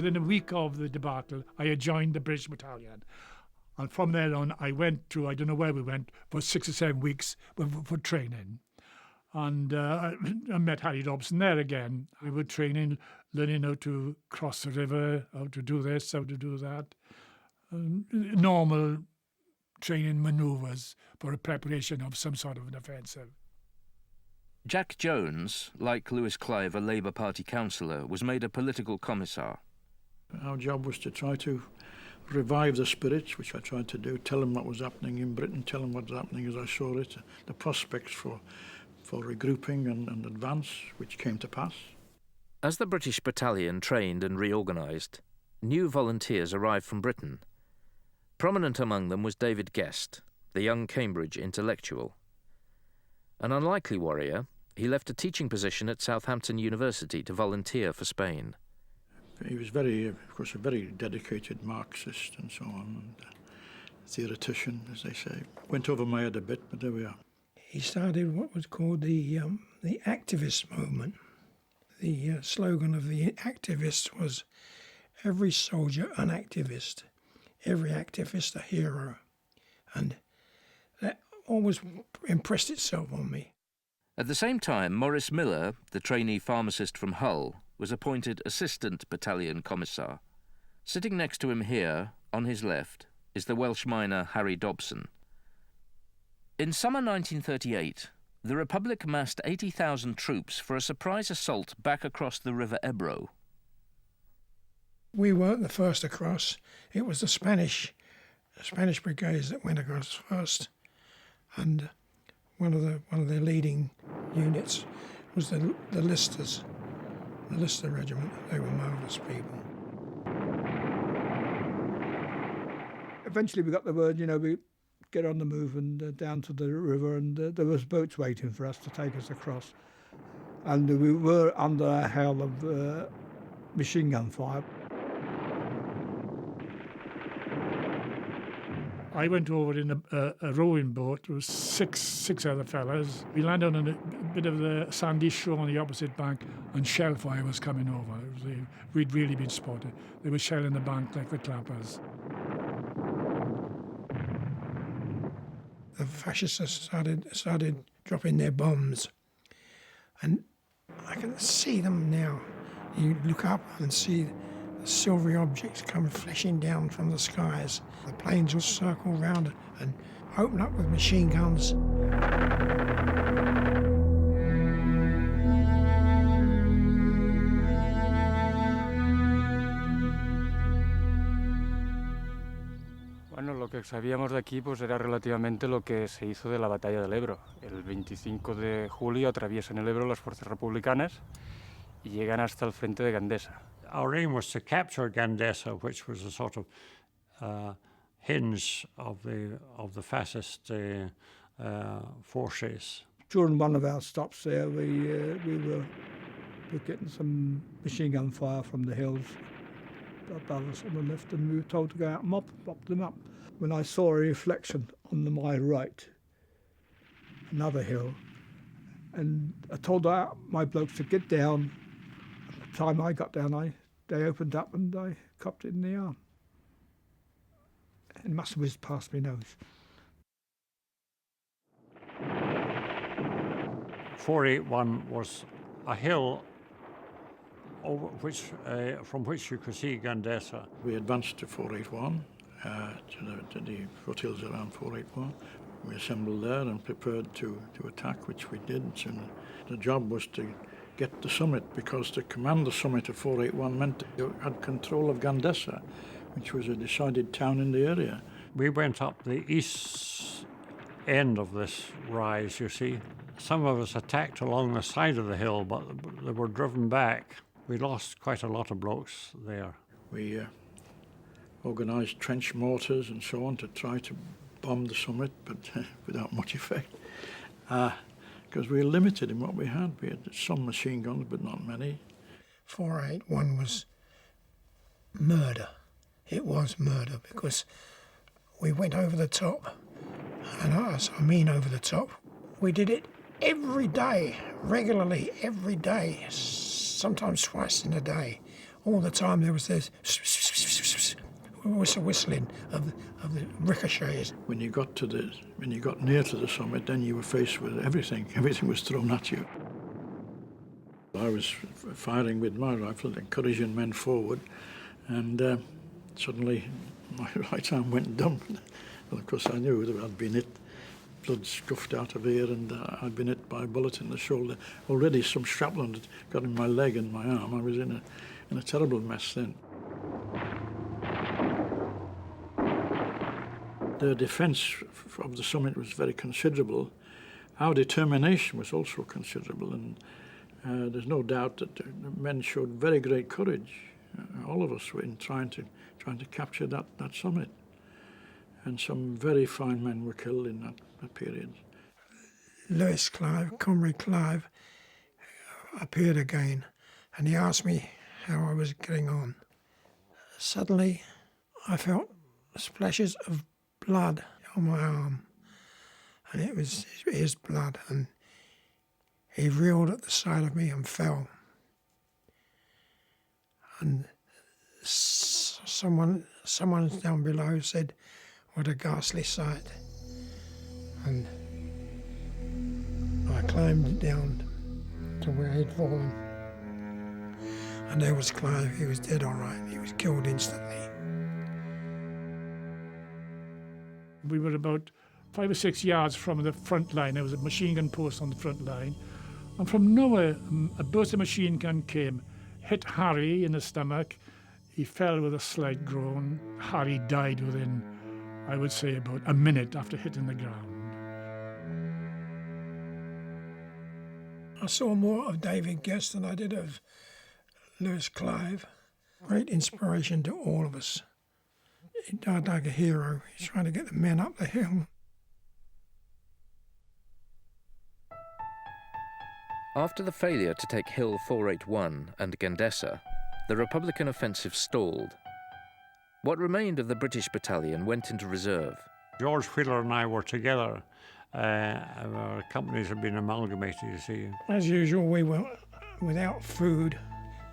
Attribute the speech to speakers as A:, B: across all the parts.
A: Within a week of the debacle, I had joined the British battalion. And from there on, I went to, I don't know where we went, for 6 or 7 weeks for training. And I met Harry Dobson there again. We were training, learning how to cross the river, how to do this, how to do that. Normal training manoeuvres for a preparation of some sort of an offensive.
B: Jack Jones, like Lewis Clive, a Labour Party councillor, was made a political commissar.
C: Our job was to try to revive the spirits, which I tried to do, tell them what was happening in Britain, tell them what was happening as I saw it, the prospects for regrouping and advance, which came to pass.
B: As the British battalion trained and reorganised, new volunteers arrived from Britain. Prominent among them was David Guest, the young Cambridge intellectual. An unlikely warrior, he left a teaching position at Southampton University to volunteer for Spain.
C: He was of course, a very dedicated Marxist and so on, and theoretician, as they say. Went over my head a bit, but there we are.
D: He started what was called the activist movement. The slogan of the activists was, every soldier an activist, every activist a hero. And that always impressed itself on me.
B: At the same time, Maurice Miller, the trainee pharmacist from Hull, was appointed Assistant Battalion Commissar. Sitting next to him here, on his left, is the Welsh miner Harry Dobson. In summer 1938, the Republic massed 80,000 troops for a surprise assault back across the River Ebro.
D: We weren't the first across. It was the Spanish brigades that went across first, and one of their leading units was the Listers, the Lister Regiment. They were marvellous people.
E: Eventually we got the word, we get on the move and down to the river, and there was boats waiting for us to take us across. And we were under a hail of machine gun fire.
A: I went over in a rowing boat. There was six other fellas. We landed on a bit of the sandy shore on the opposite bank, and shell fire was coming over. We'd really been spotted. They were shelling the bank like the clappers.
D: The fascists started dropping their bombs, and I can see them now. You look up and see the silvery objects come flashing down from the skies. The planes will circle round and open up with machine guns.
F: Bueno, lo que sabíamos de aquí pues era relativamente lo que se hizo de la batalla del Ebro. El 25 de julio atraviesan el Ebro las fuerzas republicanas y llegan hasta el frente de Gandesa.
G: Our aim was to capture Gandesa, which was a sort of hinge of the fascist forces.
E: During one of our stops there, we were getting some machine gun fire from the hills above us on the left, and we were told to go out and mop them up. When I saw a reflection on my right, another hill, and I told my blokes to get down. At the time I got down, they opened up and I copped it in the arm. It must have whizzed past my nose.
G: 481 was a hill over from which you could see Gandesa.
C: We advanced to 481, to the foothills around 481. We assembled there and prepared to attack, which we did. And the job was to get the summit, because to command the summit of 481 meant you had control of Gandesa, which was a decided town in the area.
G: We went up the east end of this rise, you see. Some of us attacked along the side of the hill, but they were driven back. We lost quite a lot of blokes there. We
C: organised trench mortars and so on to try to bomb the summit, but without much effect. Because we were limited in what we had. We had some machine guns, but not many.
D: 481 was murder. It was murder, because we went over the top. And I mean over the top. We did it every day, regularly, every day, sometimes twice in a day. all the time there was this whistling of the ricochets.
C: When you got near to the summit, then you were faced with everything. Everything was thrown at you. I was firing with my rifle, encouraging men forward, and suddenly my right arm went numb. Well, of course, I knew that I'd been hit. Blood scuffed out of here, and I'd been hit by a bullet in the shoulder. Already some shrapnel had got in my leg and my arm. I was in a terrible mess then. The defence of the summit was very considerable. Our determination was also considerable, and there's no doubt that the men showed very great courage. All of us were in trying to capture that summit, and some very fine men were killed in that period.
D: Lewis Clive, Comrade Clive, appeared again, and he asked me how I was getting on. Suddenly, I felt splashes of blood on my arm, and it was his blood, and he reeled at the side of me and fell. And someone down below said, "What a ghastly sight." And I climbed down to where he'd fallen. And there was Clive. He was dead all right. He was killed instantly.
A: We were about 5 or 6 yards from the front line. There was a machine gun post on the front line. And from nowhere, a burst of machine gun came, hit Harry in the stomach. He fell with a slight groan. Harry died within, I would say, about a minute after hitting the ground.
D: I saw more of David Guest than I did of Lewis Clive. Great inspiration to all of us. He died like a hero. He's trying to get the men up the hill.
B: After the failure to take Hill 481 and Gandesa, the Republican offensive stalled. What remained of the British battalion went into reserve.
G: George Wheeler and I were together. Our companies had been amalgamated, you see.
D: As usual, we were without food.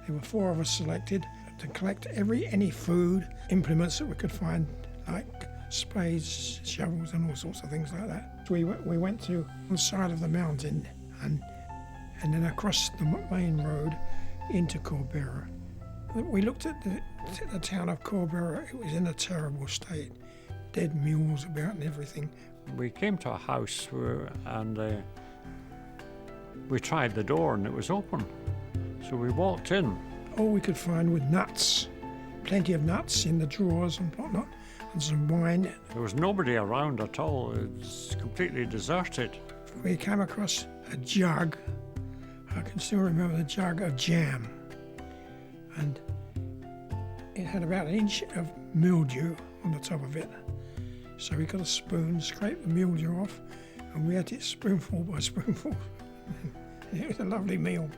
D: There were 4 of us selected to collect any food, implements that we could find, like spades, shovels and all sorts of things like that. We went to the side of the mountain and then across the main road into Corbera. We looked at the town of Corbera. It was in a terrible state. Dead mules about and everything.
G: We came to a house and we tried the door and it was open. So we walked in.
D: All we could find were nuts. Plenty of nuts in the drawers and whatnot, and some wine.
G: There was nobody around at all. It was completely deserted.
D: We came across a jug. I can still remember the jug of jam. And it had about an inch of mildew on the top of it. So we got a spoon, scraped the mildew off, and we ate it spoonful by spoonful. It was a lovely meal.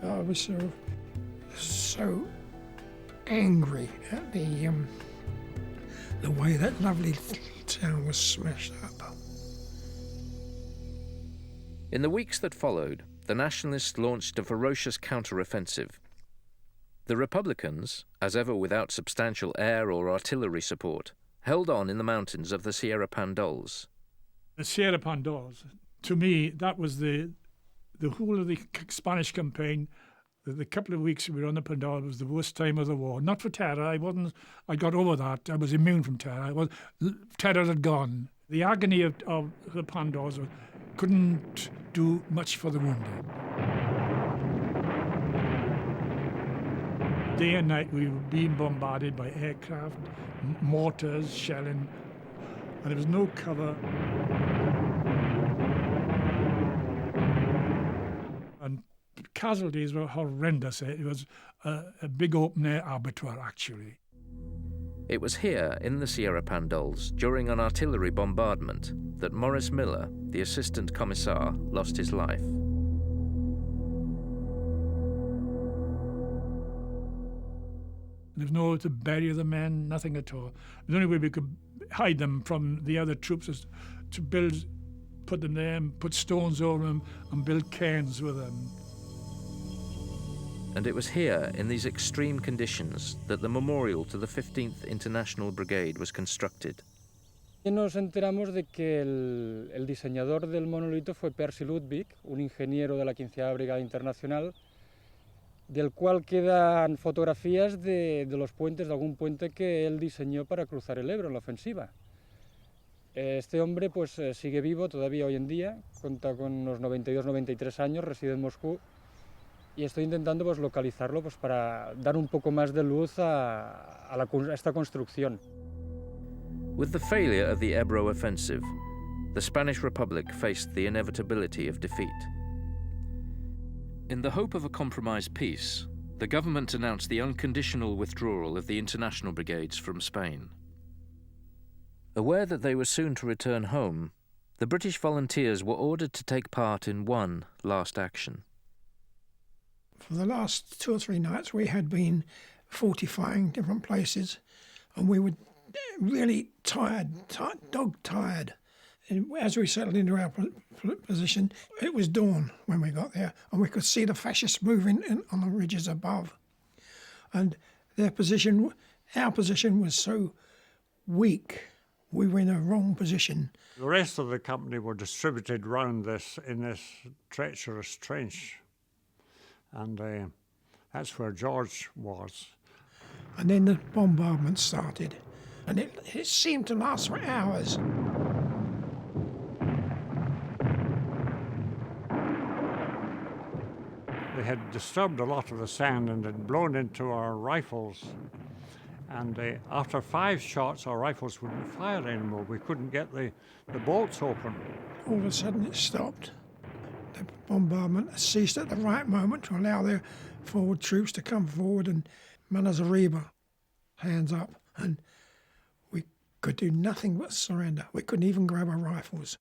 D: But I was so angry at the way that lovely town was smashed up.
B: In the weeks that followed, the Nationalists launched a ferocious counter-offensive. The Republicans, as ever without substantial air or artillery support, held on in the mountains of the Sierra Pandols.
A: The Sierra Pandols, to me, that was the whole of the Spanish campaign. The couple of weeks we were on the Pandols was the worst time of the war. Not for terror. I got over that. I was immune from terror. Terror had gone. The agony of the Pandols couldn't do much for the wounded. Day and night we were being bombarded by aircraft, mortars, shelling, and there was no cover. And casualties were horrendous. It was a big open-air abattoir, actually.
B: It was here, in the Sierra Pandols, during an artillery bombardment, that Maurice Miller, the assistant commissar, lost his life.
A: There was no way to bury the men, nothing at all. The only way we could hide them from the other troops was to put them there and put stones over them and build cairns with them.
B: And it was here, in these extreme conditions, that the memorial to the 15th International Brigade was constructed.
F: Y nos enteramos de que el diseñador del monolito fue Percy Ludwig, un ingeniero de la 15ª Brigada Internacional, del cual quedan fotografías de los puentes, de algún puente que él diseñó para cruzar el Ebro en la ofensiva. Este hombre pues sigue vivo todavía hoy en día, cuenta con unos 92-93 años, reside en Moscú, y estoy intentando pues localizarlo pues para dar un poco más de luz a esta construcción.
B: With the failure of the Ebro offensive, the Spanish Republic faced the inevitability of defeat. In the hope of a compromise peace, the government announced the unconditional withdrawal of the international brigades from Spain. Aware that they were soon to return home, the British volunteers were ordered to take part in one last action.
D: For the last 2 or 3 nights we had been fortifying different places, and we were really tired, dog-tired. And as we settled into our position, it was dawn when we got there, and we could see the fascists moving on the ridges above. And our position was so weak, we were in a wrong position.
G: The rest of the company were distributed round in this treacherous trench, and that's where George was.
D: And then the bombardment started, and it seemed to last for hours.
G: They had disturbed a lot of the sand and had blown into our rifles. And after 5 shots, our rifles wouldn't fire anymore. We couldn't get the bolts open.
D: All of a sudden it stopped. The bombardment ceased at the right moment to allow their forward troops to come forward, and Manos Arriba, hands up, and we could do nothing but surrender. We couldn't even grab our rifles.